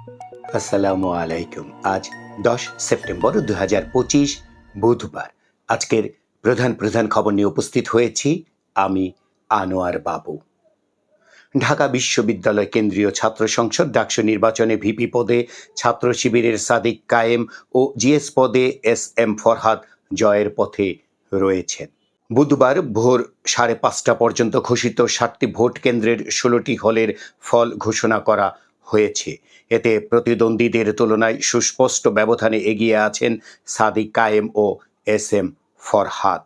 আসসালামু আলাইকুম। আজ 10 সেপ্টেম্বর 2025 বুধবার। আজকের প্রধান প্রধান খবর নিয়ে উপস্থিত হয়েছি আমি আনোয়ার বাবু। ঢাকা বিশ্ববিদ্যালয় কেন্দ্রীয় ছাত্র সংসদ ডাকসু নির্বাচনে ভিপি পদে ছাত্র শিবিরের সাদিক কায়েম ও জিএস পদে এস এম ফরহাদ জয়ের পথে রয়েছেন। বুধবার ভোর 5:30 পর্যন্ত ঘোষিত 7টি ভোট কেন্দ্রের 16টি হলের ফল ঘোষণা করা হয়েছে। এতে প্রতিদ্বন্দ্বীদের তুলনায় সুস্পষ্ট ব্যবধানে এগিয়ে আছেন সাদিক কায়েম ও এস এম ফরহাদ।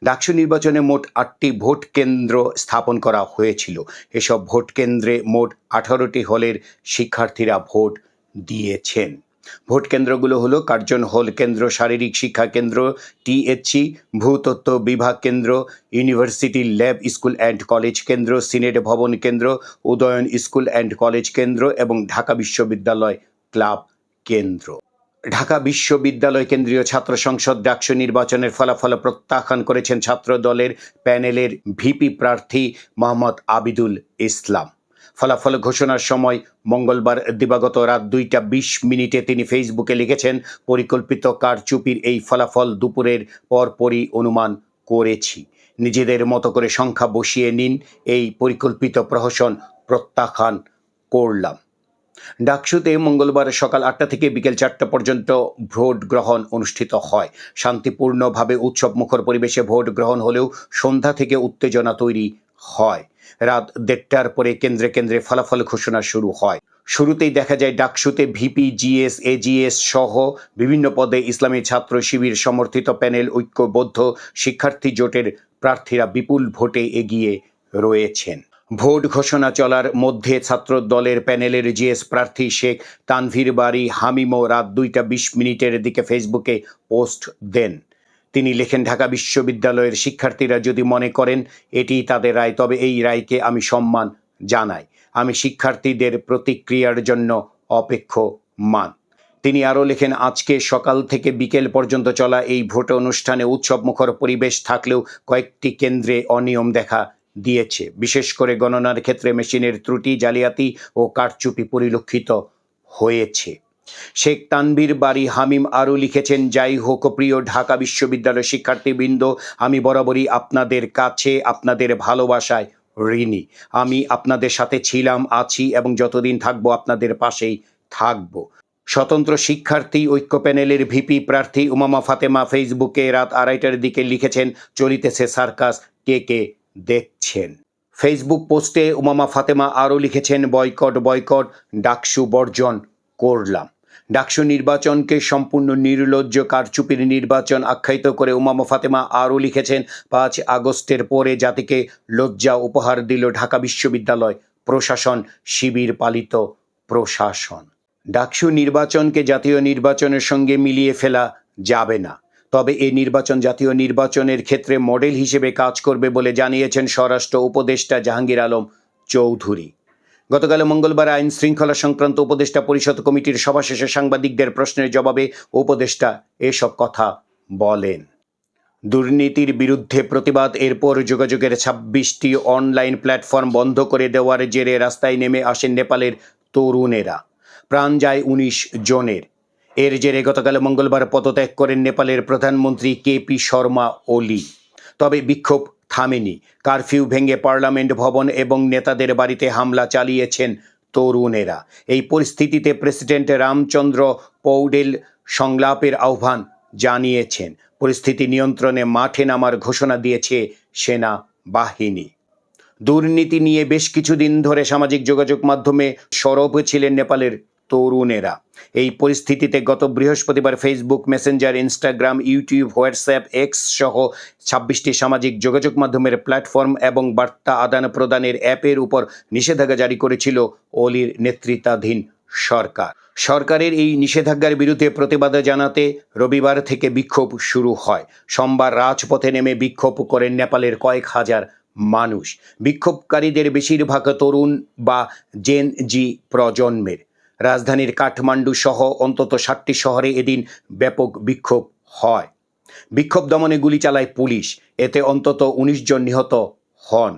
ডাকসু নির্বাচনে মোট 8টি ভোট কেন্দ্র স্থাপন করা হয়েছিল। এসব ভোট কেন্দ্রে মোট 18টি হলের শিক্ষার্থীরা ভোট দিয়েছেন। ভোট কেন্দ্রগুলো হলো কার্জন হল কেন্দ্র, শারীরিক শিক্ষা কেন্দ্র টিএচসি, ভূতত্ত্ব বিভাগ কেন্দ্র, university lab school and college কেন্দ্র, সিনেট ভবন কেন্দ্র, উদয়ন স্কুল অ্যান্ড কলেজ কেন্দ্র এবং ঢাকা বিশ্ববিদ্যালয় ক্লাব কেন্দ্র। ঢাকা বিশ্ববিদ্যালয় কেন্দ্রীয় ছাত্র সংসদ ডাকসু নির্বাচনের ফলাফল প্রত্যাখ্যান করেছেন ছাত্র দলের প্যানেলের ভিপি প্রার্থী মোহাম্মদ আবিদুল ইসলাম। ফলাফল ঘোষণার সময় মঙ্গলবার দিবাগত রাত 2:20 তিনি ফেসবুকে লিখেছেন, পরিকল্পিত কারচুপির এই ফলাফল দুপুরের পরপরই অনুমান করেছি। নিজেদের মতো করে সংখ্যা বসিয়ে নিন, এই পরিকল্পিত প্রহসন প্রত্যাখ্যান করলাম। ডাকসুতে মঙ্গলবার সকাল 8টা থেকে বিকেল 4টা পর্যন্ত ভোট গ্রহণ অনুষ্ঠিত হয়। শান্তিপূর্ণভাবে উৎসবমুখর পরিবেশে ভোট গ্রহণ হলেও সন্ধ্যা থেকে উত্তেজনা তৈরি হয়। রাত 1:30টার পরে কেন্দ্রে কেন্দ্রে ফলাফল ঘোষণা শুরু হয়। শুরুতেই দেখা যায় ডাকসুতে ভিপি, জিএস, এজিএস সহ বিভিন্ন পদে ইসলামী ছাত্র শিবির সমর্থিত প্যানেল ঐক্যবদ্ধ শিক্ষার্থী জোটের প্রার্থীরা বিপুল ভোটে এগিয়ে রয়েছেন। ভোট ঘোষণা চলার মধ্যে ছাত্র দলের প্যানেলের জিএস প্রার্থী শেখ তানভীর বারী হামিমও রাত 2:20 দিকে ফেসবুকে পোস্ট দেন। তিনি লেখেন, ঢাকা বিশ্ববিদ্যালয়ের শিক্ষার্থীরা যদি মনে করেন এটি তাদের রায়, তবে এই রায়কে আমি সম্মান জানাই। আমি শিক্ষার্থীদের প্রতিক্রিয়ার জন্য অপেক্ষমান। তিনি আরও লেখেন, আজকে সকাল থেকে বিকেল পর্যন্ত চলা এই ভোট অনুষ্ঠানে উৎসবমুখর পরিবেশ থাকলেও কয়েকটি কেন্দ্রে অনিয়ম দেখা দিয়েছে। বিশেষ করে গণনার ক্ষেত্রে মেশিনের ত্রুটি, জালিয়াতি ও কারচুপি পরিলক্ষিত হয়েছে। শেখ তানভীর বারী হামিম আরও লিখেছেন, যাই হোক প্রিয় ঢাকা বিশ্ববিদ্যালয় শিক্ষার্থীবৃন্দ, আমি বরাবরই আপনাদের কাছে আপনাদের ভালোবাসায় ঋণী। আমি আপনাদের সাথে ছিলাম, আছি এবং যতদিন থাকবো আপনাদের পাশেই থাকবো। স্বতন্ত্র শিক্ষার্থী ঐক্য প্যানেলের ভিপি প্রার্থী উমামা ফাতেমা ফেসবুকে রাত 2:30টার দিকে লিখেছেন, চলিতেছে সার্কাস, কে কে দেখছেন। ফেসবুক পোস্টে উমামা ফাতেমা আরও লিখেছেন, বয়কট বয়কট, ডাকসু বর্জন করলাম। ডাকসু নির্বাচনকে সম্পূর্ণ নির্লজ্জ কারচুপির নির্বাচন আখ্যায়িত করে উমামা ফাতেমা আরও লিখেছেন, 5 আগস্টের পরে জাতিকে লজ্জা উপহার দিল ঢাকা বিশ্ববিদ্যালয় প্রশাসন, শিবির পালিত প্রশাসন। ডাকসু নির্বাচনকে জাতীয় নির্বাচনের সঙ্গে মিলিয়ে ফেলা যাবে না, তবে এই নির্বাচন জাতীয় নির্বাচনের ক্ষেত্রে মডেল হিসেবে কাজ করবে বলে জানিয়েছেন স্বরাষ্ট্র উপদেষ্টা জাহাঙ্গীর আলম চৌধুরী। গতকাল মঙ্গলবার আইন শৃঙ্খলা সংক্রান্ত উপদেষ্টা পরিষদ কমিটির সভা শেষে সাংবাদিকদের প্রশ্নের জবাবে উপদেষ্টা এসব কথা বলেন। দুর্নীতির বিরুদ্ধে প্রতিবাদ, এরপর যোগাযোগের 26টি অনলাইন প্ল্যাটফর্ম বন্ধ করে দেওয়ার জেরে রাস্তায় নেমে আসেন নেপালের তরুণেরা। প্রাণ যায় 19 জনের। এর জেরে গতকাল মঙ্গলবার পদত্যাগ করেন নেপালের প্রধানমন্ত্রী কেপি শর্মা ওলি। তবে বিক্ষোভ থামেনি। কারফিউ ভেঙে পার্লামেন্ট ভবন এবং নেতাদের বাড়িতে হামলা চালিয়েছেন তরুণেরা। এই পরিস্থিতিতে প্রেসিডেন্ট রামচন্দ্র পৌডেল সংলাপের আহ্বান জানিয়েছেন। পরিস্থিতি নিয়ন্ত্রণে মাঠে নামার ঘোষণা দিয়েছে সেনাবাহিনী। দুর্নীতি নিয়ে বেশ কিছুদিন ধরে সামাজিক যোগাযোগ মাধ্যমে সরব ছিলেন নেপালের তরুণেরা। এই পরিস্থিতিতে গত বৃহস্পতিবার Facebook, Messenger, Instagram, YouTube, WhatsApp, x সহ 26টি সামাজিক যোগাযোগ মাধ্যমের প্ল্যাটফর্ম এবং বার্তা আদান প্রদানের অ্যাপের উপর নিষেধাজ্ঞা জারি করেছিল ওলির নেতৃত্বাধীন সরকার। সরকারের এই নিষেধাজ্ঞার বিরুদ্ধে প্রতিবাদ জানাতে রবিবার থেকে বিক্ষোভ শুরু হয়। সোমবার রাজপথে নেমে বিক্ষোভ করেন নেপালের কয়েক হাজার মানুষ। বিক্ষোভকারীদের বেশিরভাগ তরুণ বা জেন জি প্রজন্মের। রাজধানীর কাঠমান্ডু সহ অন্তত 7টি শহরে এদিন ব্যাপক বিক্ষোভ হয়। বিক্ষোভ দমনে গুলি চালায় পুলিশ, এতে অন্তত 19 জন নিহত হন।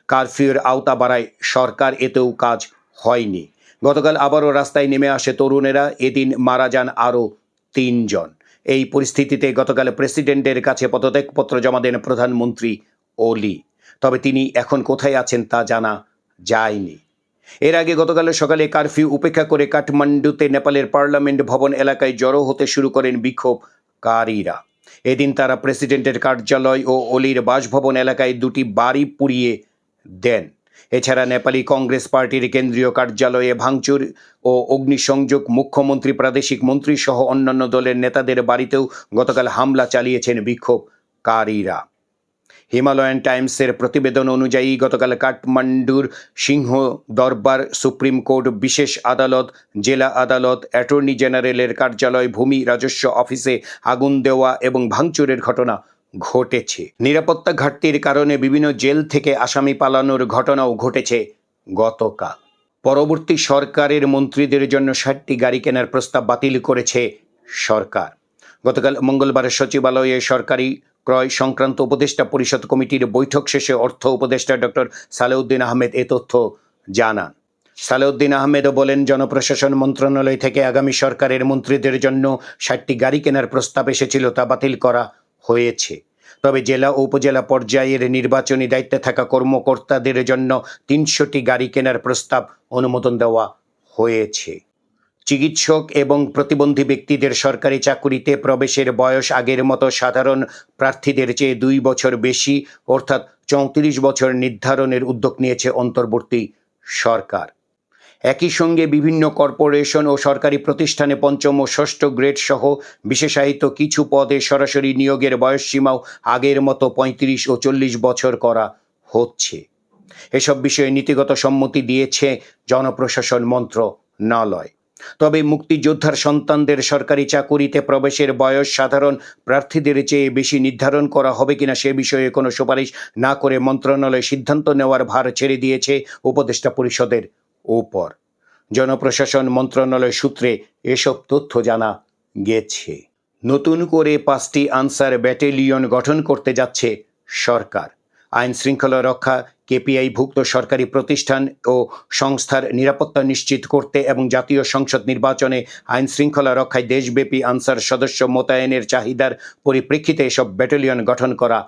কারফিউর আওতা বাড়ায় সরকার, এতেও কাজ হয়নি। গতকাল আবারও রাস্তায় নেমে আসে তরুণেরা, এদিন মারা যান আরও 3 জন। এই পরিস্থিতিতে গতকাল প্রেসিডেন্টের কাছে পদত্যাগপত্র জমা দেন প্রধানমন্ত্রী ওলি। তবে তিনি এখন কোথায় আছেন তা জানা যায়নি। এর আগে গতকাল সকালে কারফিউ উপেক্ষা করে কাঠমান্ডুতে নেপালের পার্লামেন্ট ভবন এলাকায় জড়ো হতে শুরু করেন বিক্ষোভকারীরা। এদিন তারা প্রেসিডেন্টের কার্যালয় ও অলির বাসভবন এলাকায় 2টি বাড়ি পুড়িয়ে দেন। এছাড়া নেপালি কংগ্রেস পার্টির কেন্দ্রীয় কার্যালয়ে ভাঙচুর ও অগ্নিসংযোগ, মুখ্যমন্ত্রী, প্রাদেশিক মন্ত্রী সহ অন্যান্য দলের নেতাদের বাড়িতেও গতকাল হামলা চালিয়েছেন বিক্ষোভকারীরা। হিমালয়ান টাইমসের প্রতিবেদন অনুযায়ী গতকাল কাঠমান্ডুর সিংহ দরবার, সুপ্রিম কোর্ট, বিশেষ আদালত, জেলা আদালত, অ্যাটর্নি জেনারেলের কার্যালয়, ভূমি রাজস্ব অফিসে আগুন দেওয়া এবং ভাঙচুরের ঘটনা ঘটেছে। নিরাপত্তা ঘাটতির কারণে বিভিন্ন জেল থেকে আসামি পালানোর ঘটনাও ঘটেছে গতকাল। পরবর্তী সরকারের মন্ত্রীদের জন্য 60টি গাড়ি কেনার প্রস্তাব বাতিল করেছে সরকার। গতকাল মঙ্গলবার সচিবালয়ে সরকারি ক্রয় সংক্রান্ত উপদেষ্টা পরিষদ কমিটির বৈঠক শেষে অর্থ উপদেষ্টা ডক্টর সালেউদ্দিন আহমেদ এ তথ্য জানান। সালেউদ্দিন আহমেদও বলেন, জনপ্রশাসন মন্ত্রণালয় থেকে আগামী সরকারের মন্ত্রীদের জন্য 60টি গাড়ি কেনার প্রস্তাব এসেছিল, তা বাতিল করা হয়েছে। তবে জেলা ও উপজেলা পর্যায়ের নির্বাচনী দায়িত্বে থাকা কর্মকর্তাদের জন্য 300টি গাড়ি কেনার প্রস্তাব অনুমোদন দেওয়া হয়েছে। চিকিৎসক এবং প্রতিবন্ধী ব্যক্তিদের সরকারি চাকুরিতে প্রবেশের বয়স আগের মতো সাধারণ প্রার্থীদের চেয়ে 2 বছর বেশি, অর্থাৎ 34 বছর নির্ধারণের উদ্যোগ নিয়েছে অন্তর্বর্তী সরকার। একই সঙ্গে বিভিন্ন কর্পোরেশন ও সরকারি প্রতিষ্ঠানে 5ম ও 6ষ্ঠ গ্রেড সহ বিশেষায়িত কিছু পদে সরাসরি নিয়োগের বয়সসীমাও আগের মতো 35 ও 40 বছর করা হচ্ছে। এসব বিষয়ে নীতিগত সম্মতি দিয়েছে জনপ্রশাসন মন্ত্রণালয়। তবে মুক্তিযোদ্ধার সন্তানদের সরকারি চাকুরিতে প্রবেশের বয়স সাধারণ প্রার্থীদের চেয়ে বেশি নির্ধারণ করা হবে কিনা সে বিষয়ে কোনো সুপারিশ না করে মন্ত্রণালয় সিদ্ধান্ত নেওয়ার ভার ছেড়ে দিয়েছে উপদেষ্টা পরিষদের উপর। জনপ্রশাসন মন্ত্রণালয় সূত্রে এসব তথ্য জানা গেছে। নতুন করে 5টি আনসার ব্যাটালিয়ন গঠন করতে যাচ্ছে সরকার। আইন শৃঙ্খলা রক্ষা, কেপিআইভুক্ত সরকারি প্রতিষ্ঠান ও সংস্থার নিরাপত্তা নিশ্চিত করতে এবং জাতীয় সংসদ নির্বাচনে আইন শৃঙ্খলা রক্ষায় দেশব্যাপী আনসার সদস্য মোতায়েনের চাহিদার পরিপ্রেক্ষিতে এসব ব্যাটালিয়ন গঠন করা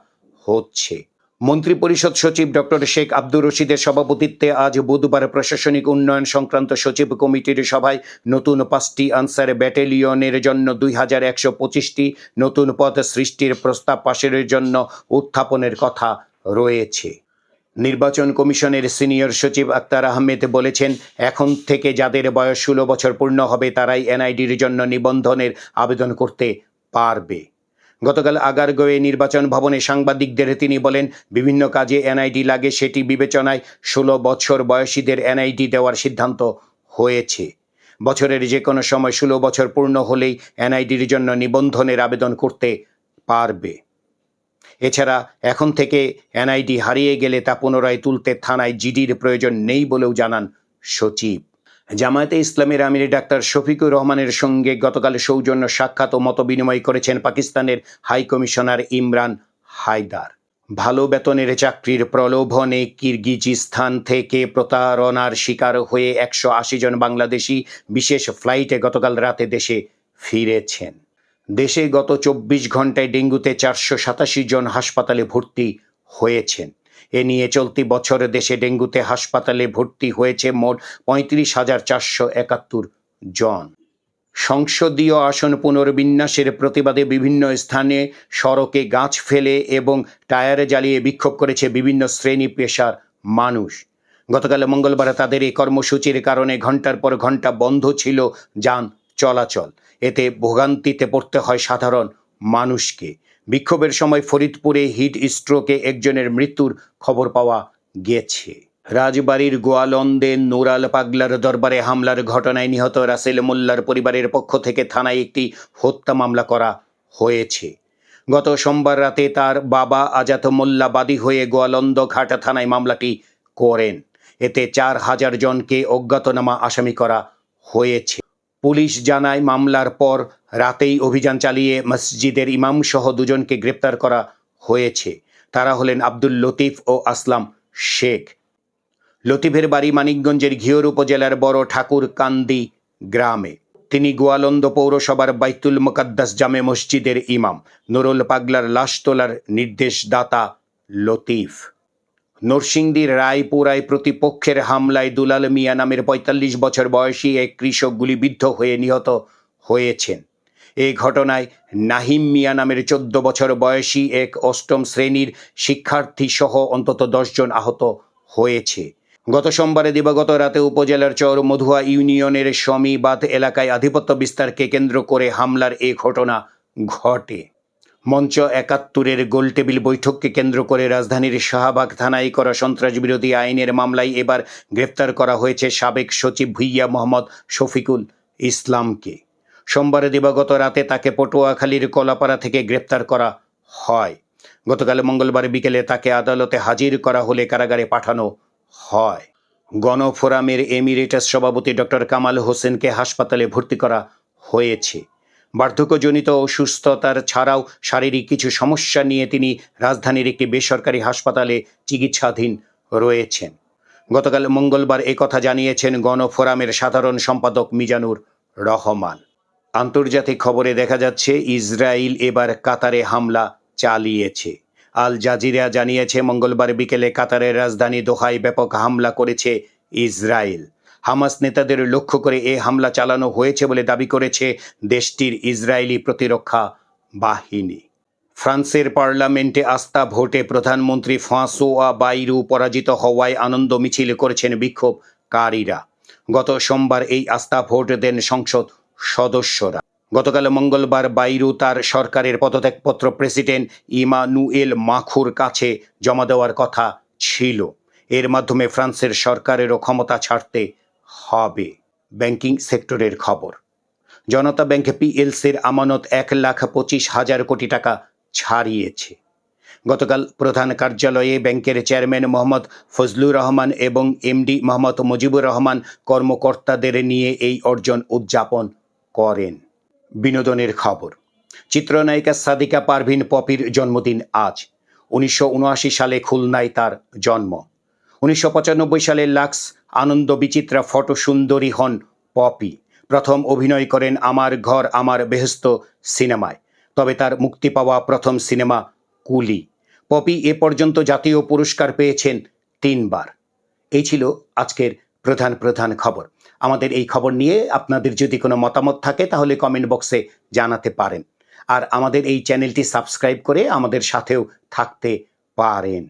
হচ্ছে। মন্ত্রিপরিষদ সচিব ডক্টর শেখ আব্দুর রশিদের সভাপতিত্বে আজ বুধবার প্রশাসনিক উন্নয়ন সংক্রান্ত সচিব কমিটির সভায় নতুন 5টি আনসার ব্যাটালিয়নের জন্য 2125টি নতুন পদ সৃষ্টির প্রস্তাব পাশের জন্য উত্থাপনের কথা রয়েছে। নির্বাচন কমিশনের সিনিয়র সচিব আক্তার আহমেদ বলেছেন, এখন থেকে যাদের বয়স 16 বছর পূর্ণ হবে তারাই এনআইডির জন্য নিবন্ধনের আবেদন করতে পারবে। গতকাল আগারগাঁওয়ে নির্বাচন ভবনে সাংবাদিকদের তিনি বলেন, বিভিন্ন কাজে এনআইডি লাগে, সেটি বিবেচনায় 16 বছর বয়সীদের এনআইডি দেওয়ার সিদ্ধান্ত হয়েছে। বছরের যে কোনো সময় 16 বছর পূর্ণ হলেই এনআইডির জন্য নিবন্ধনের আবেদন করতে পারবে। এছাড়া এখন থেকে এনআইডি হারিয়ে গেলে তা পুনরায় তুলতে থানায় জিডির প্রয়োজন নেই বলেও জানান সচিব। জামায়াতে ইসলামের আমির ডাক্তার শফিকুর রহমানের সঙ্গে গতকাল সৌজন্য সাক্ষাৎ ও মতবিনিময় করেছেন পাকিস্তানের হাই কমিশনার ইমরান হায়দার। ভালো বেতনের চাকরির প্রলোভনে কিরগিজস্তান থেকে প্রতারণার শিকার হয়ে 180 জন বাংলাদেশি বিশেষ ফ্লাইটে গতকাল রাতে দেশে ফিরেছেন। দেশে গত 24 ঘন্টায় ডেঙ্গুতে 487 জন হাসপাতালে ভর্তি হয়েছেন। এ নিয়ে চলতি বছর দেশে ডেঙ্গুতে হাসপাতালে ভর্তি হয়েছে মোট 35,471 জন। সংসদীয় আসন পুনর্বিন্যাসের প্রতিবাদে বিভিন্ন স্থানে সড়কে গাছ ফেলে এবং টায়ার জ্বালিয়ে বিক্ষোভ করেছে বিভিন্ন শ্রেণী পেশার মানুষ। গতকাল মঙ্গলবার তাদের এই কর্মসূচির কারণে ঘন্টার পর ঘন্টা বন্ধ ছিল যান চলাচল। এতে ভোগান্তিতে পড়তে হয় সাধারণ মানুষকে। বিক্ষোভের সময় ফরিদপুরে হিট স্ট্রোকে একজনের মৃত্যুর খবর পাওয়া গেছে। রাজবাড়ীর গোয়ালন্দে নুরাল পাগলার দরবারে হামলার ঘটনায় নিহত রাসেল মোল্লার পরিবারের পক্ষ থেকে থানায় একটি হত্যা মামলা করা হয়েছে। গত সোমবার রাতে তার বাবা আজাত মোল্লা বাদী হয়ে গোয়ালন্দ ঘাট থানায় মামলাটি করেন। এতে 4000 জনকে অজ্ঞাতনামা আসামি করা হয়েছে। পুলিশ জানায়, মামলার পর রাতেই অভিযান চালিয়ে মসজিদের ইমাম সহ 2 জনকে গ্রেপ্তার করা হয়েছে। তারা হলেন আব্দুল লতিফ ও আসলাম শেখ। লতিফের বাড়ি মানিকগঞ্জের ঘিওর উপজেলার বড় ঠাকুরকান্দি গ্রামে। তিনি গোয়ালন্দ পৌরসভার বাইতুল মুকাদ্দাস জামে মসজিদের ইমাম। নুরুল পাগলার লাশ তোলার নির্দেশদাতা লতিফ। নরসিংদীর রায়পুরায় প্রতিপক্ষের হামলায় দুলাল মিয়া নামের ৪৫ বছর বয়সী এক কৃষক গুলিবিদ্ধ হয়ে নিহত হয়েছেন। এই ঘটনায় নাহিম মিয়া নামের ১৪ বছর বয়সী এক অষ্টম শ্রেণীর শিক্ষার্থী সহ অন্তত ১০ জন আহত হয়েছে। গত সোমবারে দিবাগত রাতে উপজেলার চর মধুয়া ইউনিয়নের সমীবাদ এলাকায় আধিপত্য বিস্তারকে কেন্দ্র করে হামলার এ ঘটনা ঘটে। মঞ্চ ৭১-এর গোলটেবিল বৈঠককে কেন্দ্র করে রাজধানীর শাহবাগ থানায় করা সন্ত্রাসবিরোধী আইনের মামলায় এবার গ্রেপ্তার করা হয়েছে সাবেক সচিব ভুইয়া মোহাম্মদ শফিকুল ইসলামকে। সোমবারে দিবাগত রাতে তাকে পটুয়াখালীর কলাপাড়া থেকে গ্রেপ্তার করা হয়। গতকাল মঙ্গলবার বিকেলে তাকে আদালতে হাজির করা হলে কারাগারে পাঠানো হয়। গণফোরামের এমিরেটাস সভাপতি ডক্টর কামাল হোসেনকে হাসপাতালে ভর্তি করা হয়েছে। বার্ধক্যজনিত অসুস্থতার ছাড়াও শারীরিক কিছু সমস্যা নিয়ে তিনি রাজধানীর একটি বেসরকারি হাসপাতালে চিকিৎসাধীন রয়েছেন। গতকাল মঙ্গলবার একথা জানিয়েছেন গণফোরামের সাধারণ সম্পাদক মিজানুর রহমান। আন্তর্জাতিক খবরে দেখা যাচ্ছে ইসরায়েল এবার কাতারে হামলা চালিয়েছে। আল জাজিরা জানিয়েছে মঙ্গলবার বিকেলে কাতারের রাজধানী দোহায় ব্যাপক হামলা করেছে ইসরায়েল। হামাস নেতাদের লক্ষ্য করে এ হামলা চালানো হয়েছে বলে দাবি করেছে দেশটির ইসরায়েলি প্রতিরক্ষা বাহিনী। ফ্রান্সের পার্লামেন্টে আস্থা ভোটে প্রধানমন্ত্রী ফ্রাঁসোয়া বাইরু পরাজিত হওয়ায় আনন্দ মিছিল করেছেন বিক্ষোভকারীরা। গত সোমবার এই আস্থা ভোট দেন সংসদ সদস্যরা। গতকাল মঙ্গলবার বাইরু তার সরকারের পদত্যাগপত্র প্রেসিডেন্ট ইমানুয়েল মাখুর কাছে জমা দেওয়ার কথা ছিল। এর মাধ্যমে ফ্রান্সের সরকারেরও ক্ষমতা ছাড়তে হবে। ব্যাংকিং সেক্টরের খবর। জনতা ব্যাংক পিএলসির আমানত ১,২৫,০০০ কোটি টাকা ছাড়িয়েছে। গতকাল প্রধান কার্যালয়ে ব্যাংকের চেয়ারম্যান মোহাম্মদ ফজলুর রহমান এবং এমডি মোহাম্মদ মুজিবুর রহমান কর্মকর্তাদের নিয়ে এই অর্জন উদযাপন করেন। বিনোদনের খবর। চিত্রনায়িকা সাদিকা পারভিন পপির জন্মদিন আজ। ১৯৭৯ সালে খুলনায় তার জন্ম। ১৯৯৫ সালে লাক্স আনন্দ বিচিত্রা ফটো সুন্দরী হন পপি। প্রথম অভিনয় করেন আমার ঘর আমার বেহেশত সিনেমায়। তবে তার মুক্তি পাওয়া প্রথম সিনেমা কুলি। পপি এ পর্যন্ত জাতীয় পুরস্কার পেয়েছেন ৩ বার। এই ছিল আজকের প্রধান খবর। আমাদের এই খবর নিয়ে আপনাদের যদি কোনো মতামত থাকে তাহলে কমেন্ট বক্সে জানাতে পারেন। আর আমাদের এই চ্যানেলটি সাবস্ক্রাইব করে আমাদের সাথেও থাকতে পারেন।